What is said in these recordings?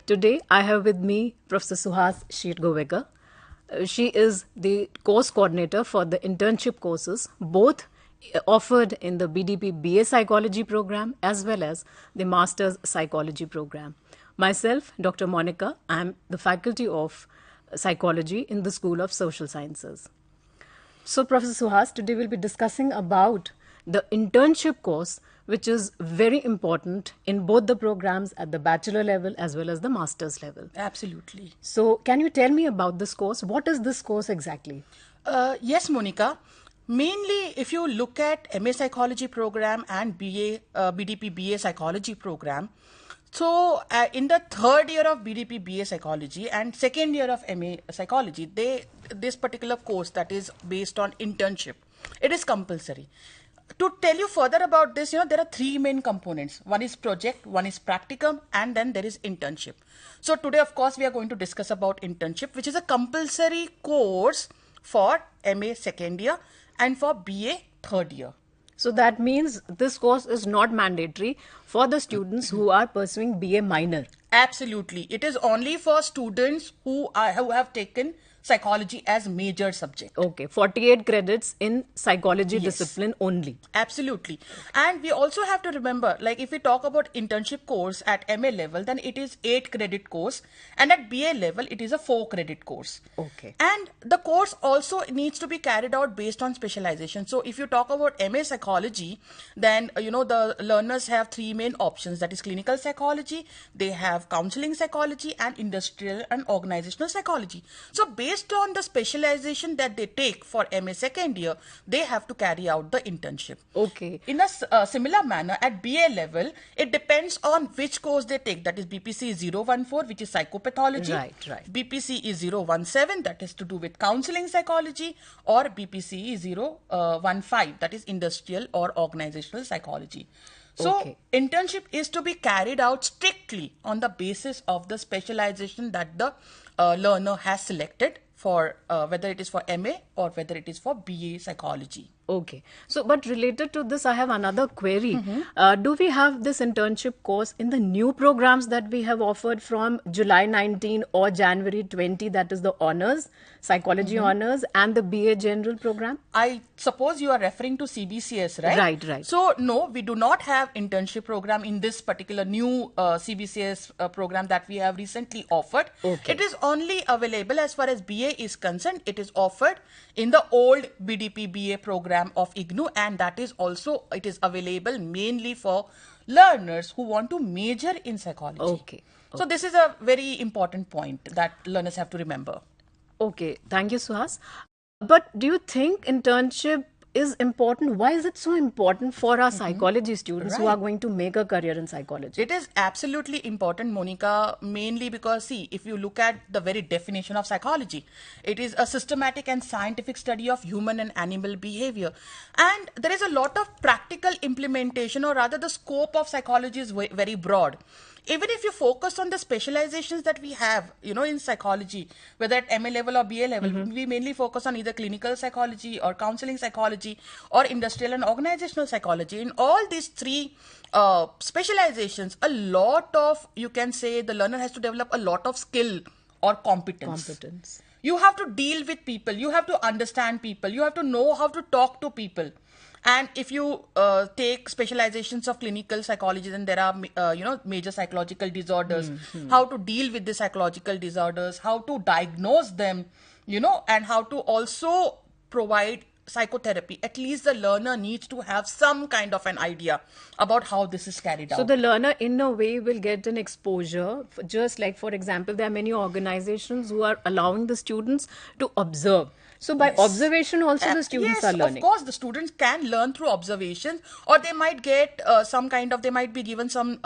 Today, I have with me Professor Suhas Sheetgovekar. She is the course coordinator for the internship courses, both offered in the BDP BA Psychology program as well as the Master's Psychology program. Myself, Dr. Monica, I am the faculty of Psychology in the School of Social Sciences. So, Professor Suhas, today we'll be discussing about the internship course, which is very important in both the programs at the bachelor level as well as the master's level. Absolutely. So, can you tell me about this course? What is this course exactly? Yes, Monica. Mainly, if you look at MA Psychology program and BDP BA Psychology program, so in the third year of BDP BA Psychology and second year of MA Psychology, this particular course that is based on internship, it is compulsory. To tell you further about this, there are three main components. One is project, one is practicum, and then there is internship. So today, of course, we are going to discuss about internship, which is a compulsory course for MA second year and for BA third year. So that means this course is not mandatory for the students who are pursuing BA minor. Absolutely. It is only for students who have taken psychology as major subject. Okay, 48 credits in psychology Yes. discipline only. Absolutely. And we also have to remember, like if we talk about internship course at MA level, then it is 8 credit course, and at BA level, it is a 4 credit course. Okay. And the course also needs to be carried out based on specialization. So if you talk about MA psychology, then the learners have three main options, that is clinical psychology, they have counseling psychology, and industrial and organizational psychology. So based on the specialization that they take for MA second year, they have to carry out the internship. Okay. In a similar manner, at BA level, it depends on which course they take. That is BPC 014, which is psychopathology. Right. BPC is 017, that is to do with counseling psychology, or BPC is 015, that is industrial or organizational psychology. So, Okay. internship is to be carried out strictly on the basis of the specialization that the learner has selected for whether it is for MA or whether it is for BA psychology. Okay. So, but related to this, I have another query. Do we have this internship course in the new programs that we have offered from July 19 or January 20? That is the honors, psychology honors, and the BA general program? I suppose you are referring to CBCS, right? Right. So, no, we do not have internship program in this particular new CBCS program that we have recently offered. Okay. It is only available as far as BA is concerned. It is offered in the old BDP BA program of IGNOU, and that is also, it is available mainly for learners who want to major in psychology. Okay. So, this is a very important point that learners have to remember. Okay. Thank you, Suhas. But do you think internship is important? Why is it so important for our psychology students who Right. are going to make a career in psychology? It is absolutely important, Monica, mainly because, see, if you look at the very definition of psychology, it is a systematic and scientific study of human and animal behavior. And there is a lot of practical implementation, or rather, the scope of psychology is very broad. Even if you focus on the specializations that we have, in psychology, whether at MA level or BA level, we mainly focus on either clinical psychology or counseling psychology or industrial and organizational psychology. In all these three specializations, a lot of, you can say, the learner has to develop a lot of skill or competence. You have to deal with people, you have to understand people, you have to know how to talk to people. And if you take specializations of clinical psychology, then there are, major psychological disorders, how to deal with the psychological disorders, how to diagnose them, and how to also provide psychotherapy. At least the learner needs to have some kind of an idea about how this is carried So out. the learner in a way will get an exposure, just like, for example, there are many organizations who are allowing the students to observe. So by observation also the students Yes, are learning. of course, the students can learn through observations, or they might get they might be given some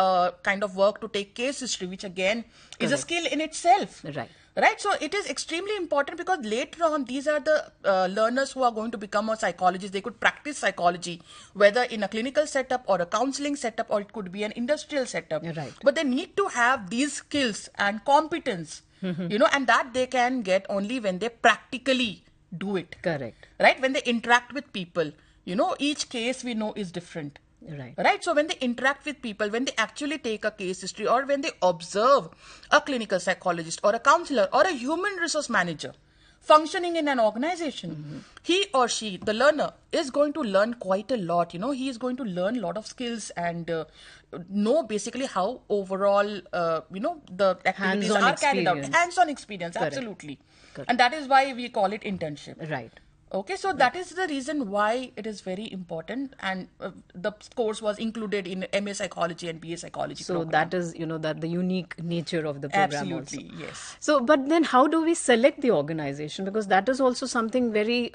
kind of work to take case history, which again is a Correct. skill in itself. Right. Right. So it is extremely important because later on, these are the learners who are going to become a psychologist. They could practice psychology, whether in a clinical setup or a counseling setup, or it could be an industrial setup. Right. But they need to have these skills and competence, and that they can get only when they practically do it. Correct. Right? When they interact with people, each case we know is different. Right. Right? So when they interact with people, when they actually take a case history, or when they observe a clinical psychologist or a counselor or a human resource manager functioning in an organization, he or she, the learner, is going to learn quite a lot. He is going to learn a lot of skills and know basically how overall, the activities Hands-on are carried out. experience. Hands-on experience, Correct. absolutely. Correct. And that is why we call it internship. Right. Okay, so that is the reason why it is very important, and the course was included in MA Psychology and BA Psychology So program. that is, that the unique nature of the program Absolutely, also. yes. So, but then how do we select the organization? Because that is also something very,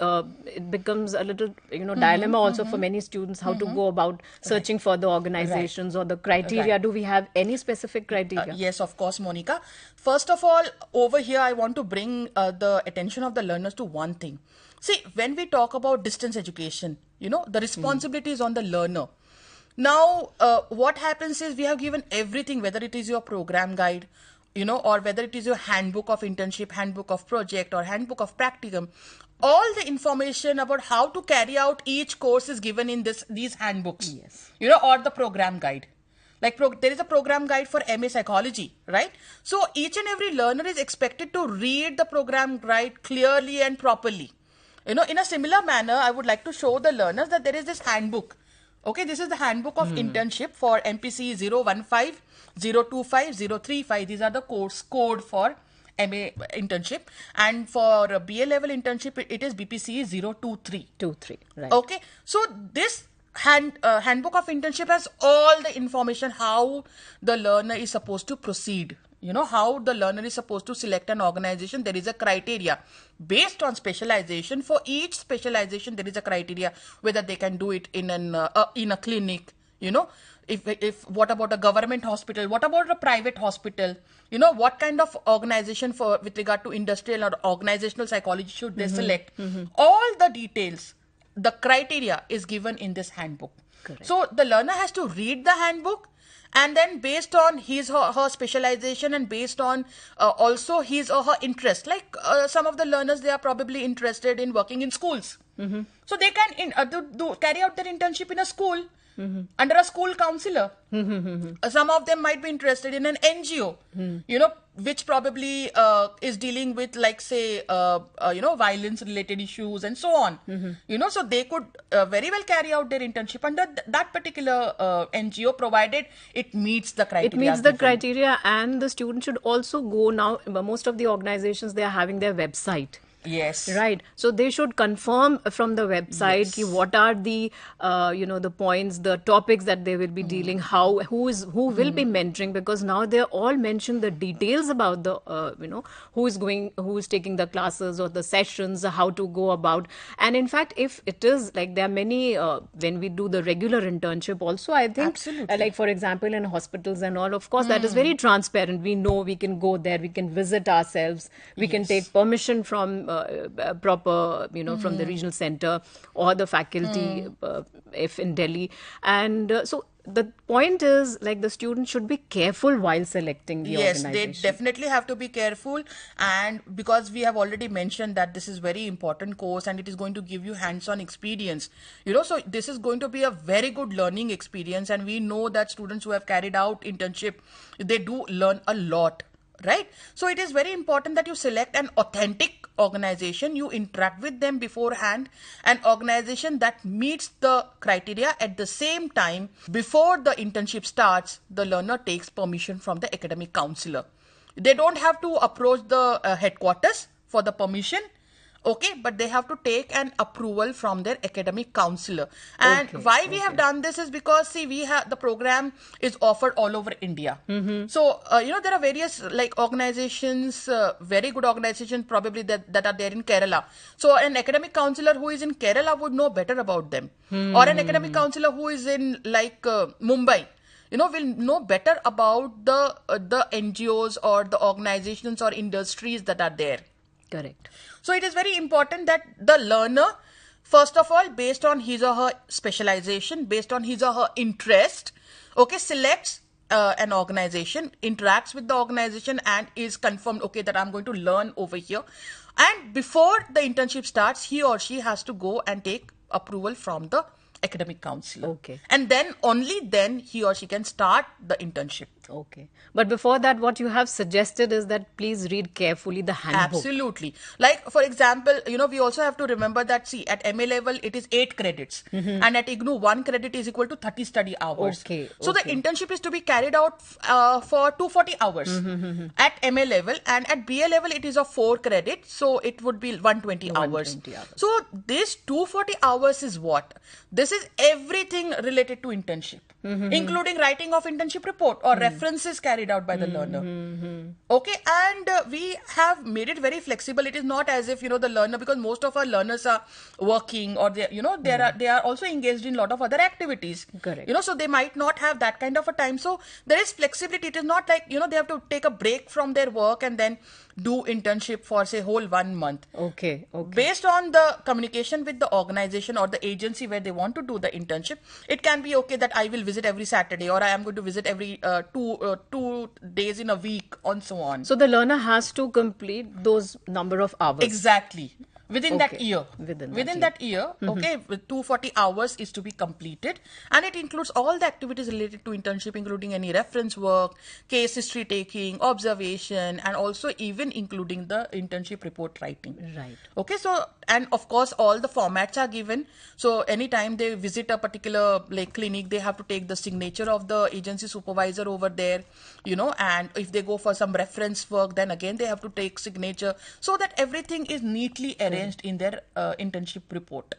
it becomes a little, dilemma also for many students, how to go about searching for the organizations or the criteria. Right. Do we have any specific criteria? Yes, of course, Monica. First of all, over here, I want to bring the attention of the learners to one thing. See, when we talk about distance education, the responsibility is on the learner. Now, what happens is we have given everything, whether it is your program guide, or whether it is your handbook of internship, handbook of project, or handbook of practicum. All the information about how to carry out each course is given in these handbooks. Yes. Or the program guide. Like there is a program guide for MA Psychology, right? So each and every learner is expected to read the program guide clearly and properly. In a similar manner, I would like to show the learners that there is this handbook. Okay, this is the handbook of internship for MPC 015, 025, 035. These are the course code for MA internship. And for BA level internship, it is BPC 023. 2-3, right. Okay, so this handbook of internship has all the information how the learner is supposed to proceed. How the learner is supposed to select an organization. There is a criteria based on specialization. For each specialization, there is a criteria whether they can do it in a clinic. If what about a government hospital? What about a private hospital? What kind of organization with regard to industrial or organizational psychology should they select? All the details, the criteria is given in this handbook. Correct. So the learner has to read the handbook, and then based on his or her specialization, and based on also his or her interest, like some of the learners, they are probably interested in working in schools. So they can carry out their internship in a school under a school counselor. Some of them might be interested in an NGO, which probably is dealing with, like, say, violence related issues and so on. So they could very well carry out their internship under that particular NGO, provided it meets the criteria. It meets the criteria, and the student should also go now. Most of the organizations, they are having their website. Yes. Right. So they should confirm from the website what are the the points, the topics that they will be dealing, who will be mentoring, because now they all mention the details about the who is taking the classes or the sessions, how to go about. And in fact, if it is like, there are many when we do the regular internship also, I think Absolutely. like for example in hospitals and all, of course that is very transparent. We know we can go there, we can visit ourselves, we can take permission from proper, from the regional center or the faculty if in Delhi. And so the point is, like, the student should be careful while selecting the organization. Yes, they definitely have to be careful, and because we have already mentioned that this is very important course and it is going to give you hands-on experience, so this is going to be a very good learning experience, and we know that students who have carried out internship, they do learn a lot. Right? So it is very important that you select an authentic organization, you interact with them beforehand, an organization that meets the criteria. At the same time, before the internship starts, the learner takes permission from the academic counselor. They don't have to approach the headquarters for the permission. Okay, but they have to take an approval from their academic counselor. And why we have done this is because, see, the program is offered all over India. So, there are various organizations, very good organizations probably that are there in Kerala. So an academic counselor who is in Kerala would know better about them. Or an academic counselor who is in Mumbai, will know better about the NGOs or the organizations or industries that are there. Correct. So it is very important that the learner, first of all, based on his or her specialization, based on his or her interest, selects an organization, interacts with the organization, and is confirmed, that I'm going to learn over here. And before the internship starts, he or she has to go and take approval from the academic counselor. Okay. And then only then he or she can start the internship. Okay. But before that, what you have suggested is that please read carefully the handbook. Absolutely. Like, for example, we also have to remember that, see, at MA level, it is 8 credits. And at IGNOU, 1 credit is equal to 30 study hours. Okay. So the internship is to be carried out for 240 hours at MA level. And at BA level, it is of 4 credits. So it would be 120 hours. 120 hours. So this 240 hours is what? This is everything related to internship. Including writing of internship report or references carried out by the learner. Okay, and we have made it very flexible. It is not as if, the learner, because most of our learners are working or they are also engaged in a lot of other activities. Correct. So they might not have that kind of a time. So there is flexibility. It is not like, they have to take a break from their work and then do internship for, say, whole 1 month. Okay. Based on the communication with the organization or the agency where they want to do the internship, it can be okay that I will visit every Saturday, or I am going to visit every 2 days in a week, and so on. So the learner has to complete those number of hours. Exactly. Within that Okay. year. Within that year, okay, with 240 hours is to be completed, and it includes all the activities related to internship, including any reference work, case history taking, observation, and also even including the internship report writing. Right. Okay, so, and of course, all the formats are given. So anytime they visit a particular clinic, they have to take the signature of the agency supervisor over there, and if they go for some reference work, then again they have to take signature, so that everything is neatly arranged in their internship report.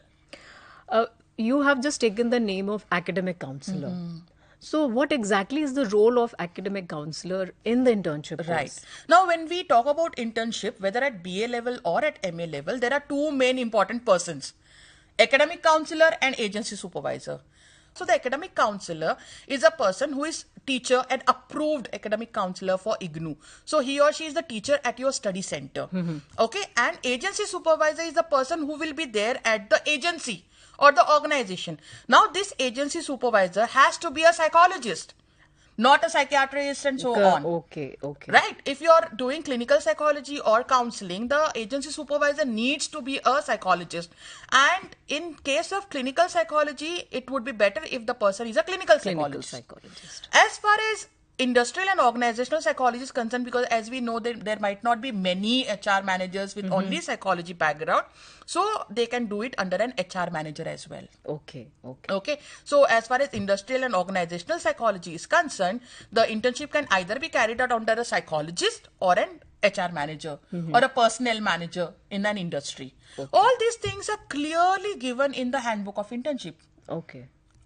You have just taken the name of academic counselor. So what exactly is the role of academic counselor in the internship course? Right. Now, when we talk about internship, whether at BA level or at MA level, there are 2 main important persons: academic counselor and agency supervisor. So the academic counselor is a person who is teacher and approved academic counselor for IGNOU. So he or she is the teacher at your study center. Okay, and agency supervisor is the person who will be there at the agency or the organization. Now this agency supervisor has to be a psychologist, not a psychiatrist and so on. Okay. Right? If you are doing clinical psychology or counseling, the agency supervisor needs to be a psychologist. And in case of clinical psychology, it would be better if the person is a clinical psychologist. As far as industrial and organizational psychology is concerned, because as we know, there might not be many HR managers with only psychology background, so they can do it under an HR manager as well. Okay. So as far as industrial and organizational psychology is concerned, the internship can either be carried out under a psychologist or an HR manager or a personnel manager in an industry. All these things are clearly given in the handbook of internship.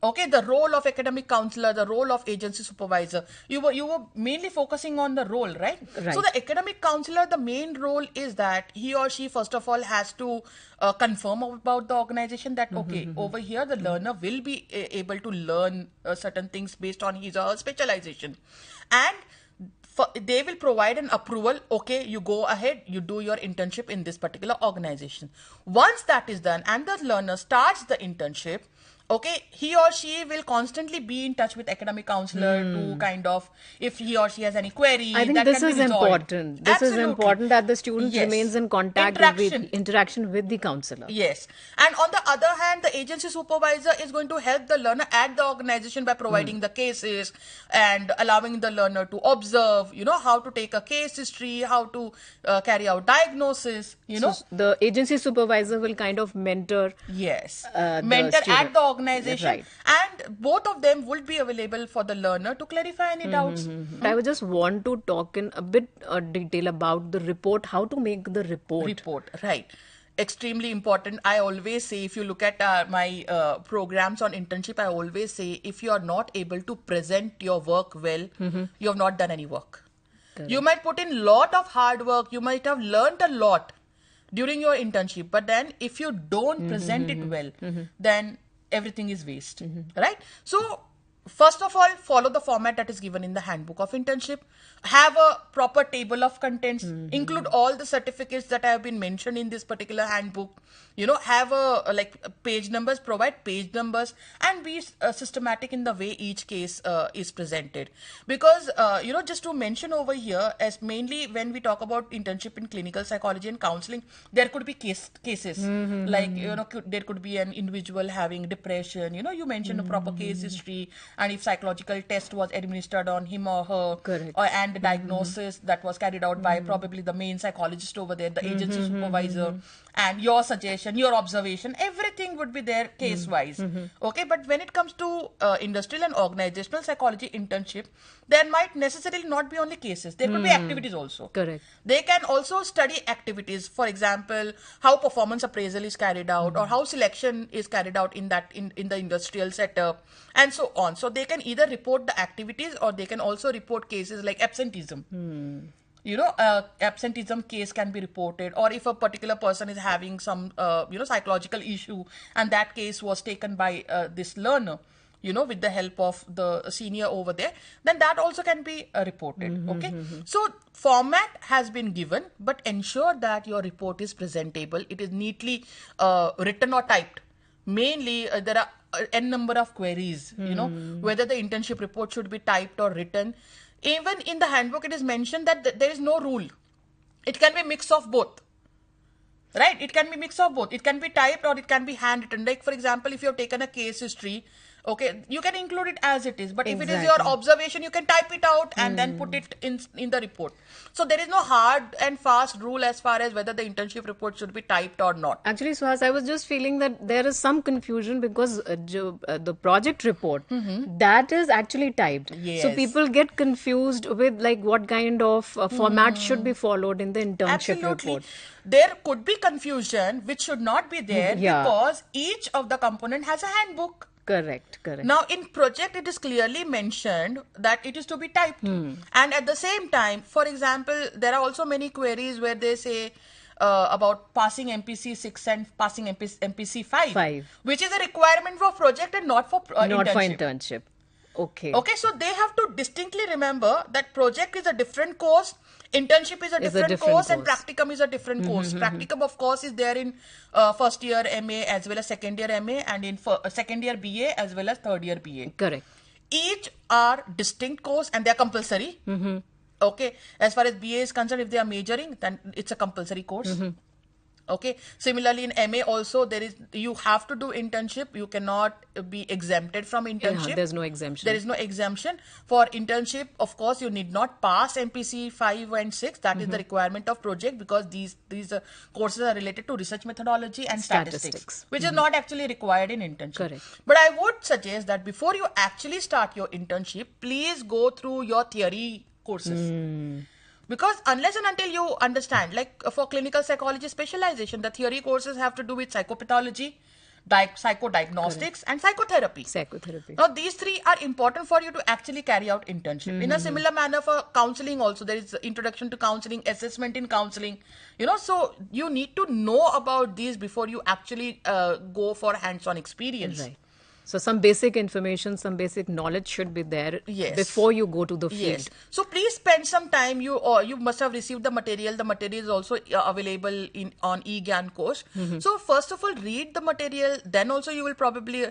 Okay, the role of academic counselor, the role of agency supervisor. You were mainly focusing on the role, right? So the academic counselor, the main role is that he or she first of all has to confirm about the organization that over here the learner will be able to learn certain things based on his or her specialization, and they will provide an approval. Okay, you go ahead, you do your internship in this particular organization. Once that is done and the learner starts the internship, okay, he or she will constantly be in touch with academic counselor to kind of, if he or she has any query, I think that this can is be resolved. important. This is important that the student remains in contact with interaction with the counselor. Yes. And on the other hand, the agency supervisor is going to help the learner at the organization by providing the cases and allowing the learner to observe, how to take a case history, how to carry out diagnosis, So the agency supervisor will kind of mentor. Mentor at the organization, and both of them would be available for the learner to clarify any doubts. I would just want to talk in a bit detail about the report, how to make the report. Right. Extremely important. I always say, if you look at my programs on internship, I always say, if you are not able to present your work well, you have not done any work. Correct. You might put in lot of hard work, you might have learned a lot during your internship, but then if you don't present it well, then everything is waste, right? So First of all, follow the format that is given in the handbook of internship. Have a proper table of contents. Include all the certificates that have been mentioned in this particular handbook. Have page numbers, provide page numbers, and be systematic in the way each case is presented. Because, just to mention over here, as mainly when we talk about internship in clinical psychology and counseling, there could be cases. There could be an individual having depression. You mentioned a proper case history, and if psychological test was administered on him or her. Correct. And the diagnosis that was carried out by probably the main psychologist over there, the agency supervisor, and your suggestion, your observation, everything would be there case wise. Okay, but when it comes to industrial and organizational psychology internship, there might necessarily not be only cases, there could be activities also. Correct. They can also study activities, for example, how performance appraisal is carried out, or how selection is carried out in the industrial setup, and so on. So they can either report the activities, or they can also report cases like absenteeism. Absenteeism case can be reported, or if a particular person is having some psychological issue, and that case was taken by this learner, with the help of the senior over there, then that also can be reported. Okay, so format has been given, but ensure that your report is presentable, it is neatly written or typed. Mainly there are n number of queries, whether the internship report should be typed or written. Even in the handbook, it is mentioned that there is no rule. It can be a mix of both. Right? It can be a mix of both. It can be typed or it can be handwritten. Like, for example, if you have taken a case history, okay, you can include it as it is. But if it is your observation, you can type it out and then put it in the report. So there is no hard and fast rule as far as whether the internship report should be typed or not. Actually, Suhas, I was just feeling that there is some confusion because the project report, that is actually typed. Yes. So people get confused with like what kind of format should be followed in the internship Absolutely. report. There could be confusion which should not be there because each of the component has a handbook. Correct. Now, in project, it is clearly mentioned that it is to be typed. And at the same time, for example, there are also many queries where they say about passing MPC 6 and passing MPC 5, which is a requirement for project and not for internship. Okay, so they have to distinctly remember that project is a different course, internship is a different course, and practicum is a different course. Practicum, of course, is there in first year MA as well as second year MA, and in second year BA as well as third year BA. Correct. Each are distinct course and they are compulsory. Okay, as far as BA is concerned, if they are majoring, then it's a compulsory course. Okay, similarly in MA also you have to do internship. You cannot be exempted from internship. Yeah, there's no exemption. There is no exemption for internship. Of course, you need not pass MPC 5 and 6. That is the requirement of project, because these courses are related to research methodology and statistics, which is not actually required in internship. Correct. But I would suggest that before you actually start your internship, please go through your theory courses. Because unless and until you understand, like for clinical psychology specialization, the theory courses have to do with psychopathology, psychodiagnostics, and psychotherapy. Now, these three are important for you to actually carry out internship. In a similar manner for counseling also, there is introduction to counseling, assessment in counseling. So you need to know about these before you actually go for hands-on experience. Right. So some basic information, some basic knowledge should be there before you go to the field. Yes. So please spend some time. You must have received the material. The material is also available on eGyan course. So first of all, read the material. Then also you will probably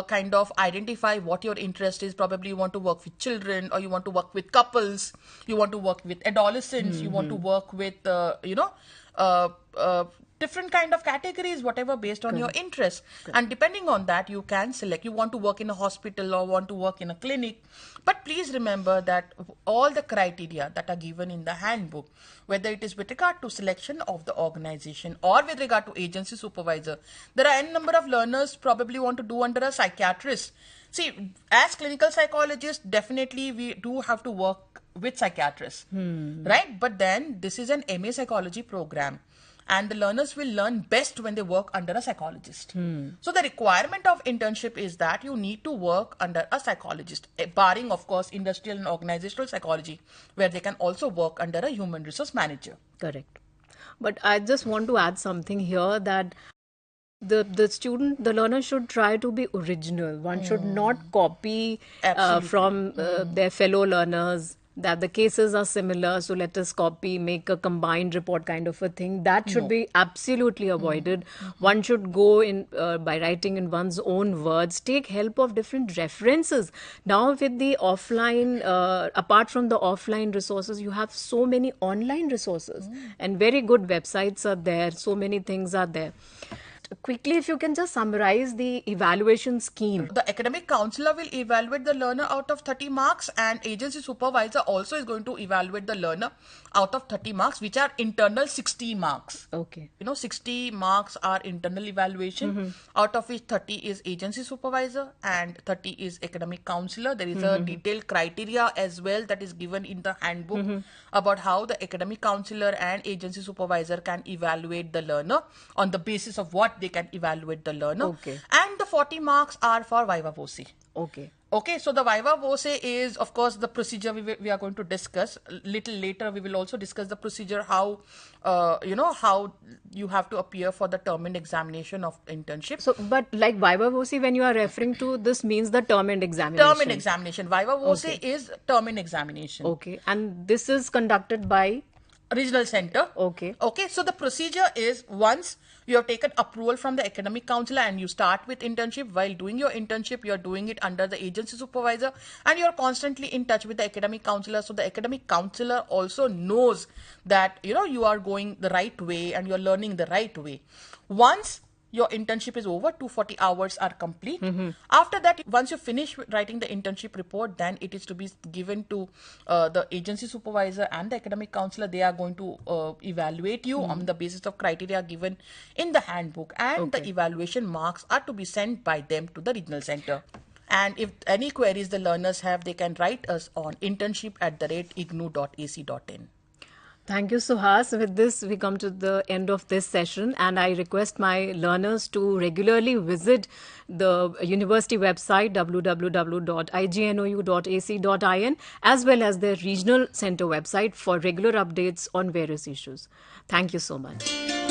kind of identify what your interest is. Probably you want to work with children, or you want to work with couples. You want to work with adolescents. You want to work with different kind of categories, whatever, based on your interest. And depending on that, you can select. You want to work in a hospital or want to work in a clinic. But please remember that all the criteria that are given in the handbook, whether it is with regard to selection of the organization or with regard to agency supervisor, there are n number of learners probably want to do under a psychiatrist. See, as clinical psychologists, definitely we do have to work with psychiatrists, right? But then this is an MA psychology program. And the learners will learn best when they work under a psychologist. So the requirement of internship is that you need to work under a psychologist, barring, of course, industrial and organizational psychology, where they can also work under a human resource manager. Correct. But I just want to add something here, that the learner should try to be original. One should not copy Absolutely. from their fellow learners, that the cases are similar, so let us copy, make a combined report kind of a thing. That should be absolutely avoided. One should go in by writing in one's own words, take help of different references. Now with the offline, apart from the offline resources, you have so many online resources and very good websites are there, so many things are there. Quickly, if you can just summarize the evaluation scheme. The academic counselor will evaluate the learner out of 30 marks, and agency supervisor also is going to evaluate the learner out of 30 marks, which are internal 60 marks. Okay. 60 marks are internal evaluation, out of which 30 is agency supervisor and 30 is academic counselor. There is a detailed criteria as well that is given in the handbook about how the academic counselor and agency supervisor can evaluate the learner, on the basis of what they can evaluate the learner. Okay. And the 40 marks are for Viva Voce. Okay. Okay, so the Viva Voce is, of course, the procedure we are going to discuss. Little later, we will also discuss the procedure, how, how you have to appear for the term and examination of internship. So, but like Viva Voce, when you are referring to, this means the term and examination. Term and examination. Viva Voce is term and examination. Okay. And this is conducted by? Regional center. Okay. Okay, so the procedure is, once you have taken approval from the academic counselor and you start with internship, while doing your internship, you are doing it under the agency supervisor and you are constantly in touch with the academic counselor. So the academic counselor also knows that, you are going the right way and you are learning the right way. Once your internship is over, 240 hours are complete. After that, once you finish writing the internship report, then it is to be given to the agency supervisor and the academic counselor. They are going to evaluate you on the basis of criteria given in the handbook, and the evaluation marks are to be sent by them to the regional center. And if any queries the learners have, they can write us on internship@ignou.ac.in. Thank you, Suhas. With this, we come to the end of this session, and I request my learners to regularly visit the university website www.ignou.ac.in, as well as their regional center website for regular updates on various issues. Thank you so much.